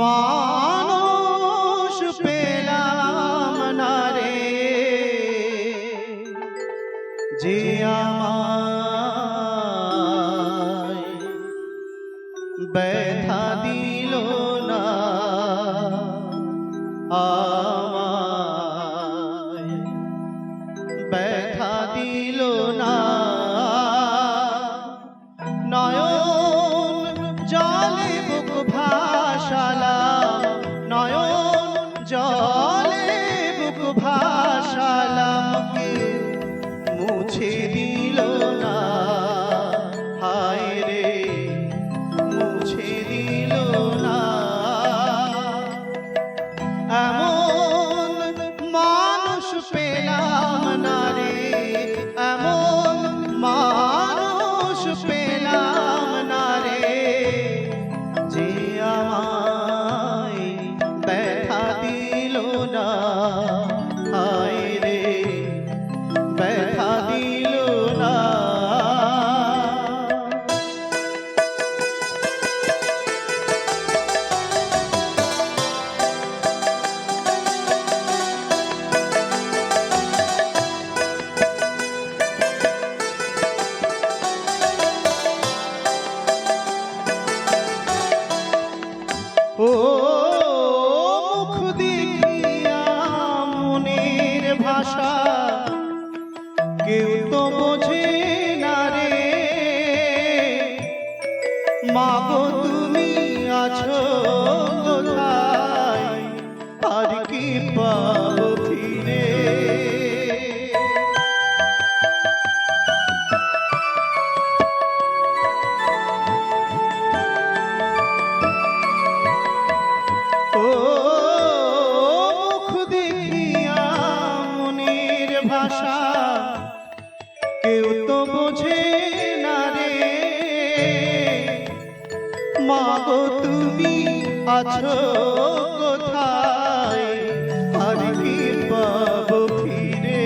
মানুষ পেলাম না রে, যে আমায় ব্যথা দিল না, আমায় ব্যথা দিল না। নয়ন জলে বুক ভাসালাম, নয়ন জলে বুক ভাসালাম, মুছে দিল না, হায় রে মুছে দিল না। এমন মানুষ পেলাম না রে, এমন মানুষ পেলাম না রে, যে আমায় ব্যথা দিল না, হায় রে ব্যথা দিল না। ও মুখ দেখিয়া মনের ভাষা কেউ তো বোঝে না রে, মাগো তুমি আছো কোথায়, আর কি পাবো ফিরে। মুখ দেখিয়া মনের ভাষা কেউ তো বোঝে না রে, মাগো তুমি আছো কোথায়, আর কি পাবো ফিরে।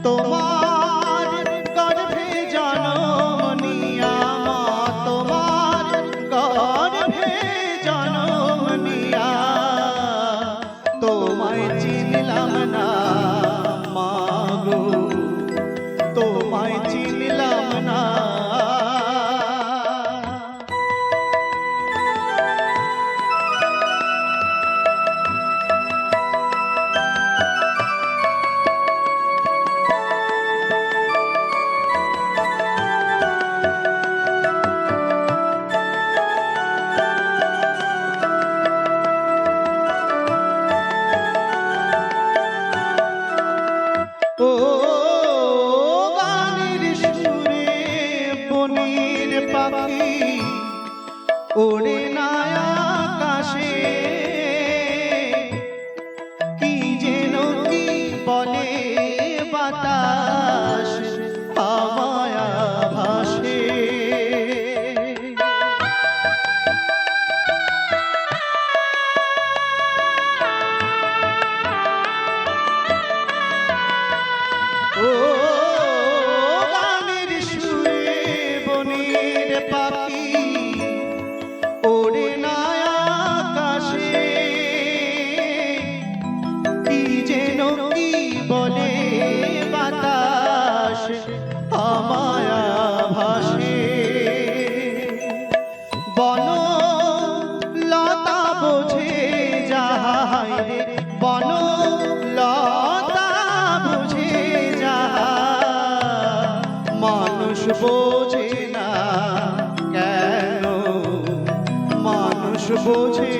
তোমার গর্ভে জনম নিয়া মা, তোমার গর্ভে জনম নিয়া তোমায় চিনলাম না, মাগো তোমায় চিনলাম না। ও গানের সুরে বনের পাখি ওড়ে না আকাশে, কি যেন কি বলে বাতাস আমায় ভাসে। ও গানের সুরে বনের পাখি ওড়ে না আকাশে, কি যেন কি বলে বাতাস আমায় ভাসে। বন লতা বোঝে যাহাই রে, বন লতা বোঝে যাহা, মানুষ বোঝে না কেন, মানুষ বোঝে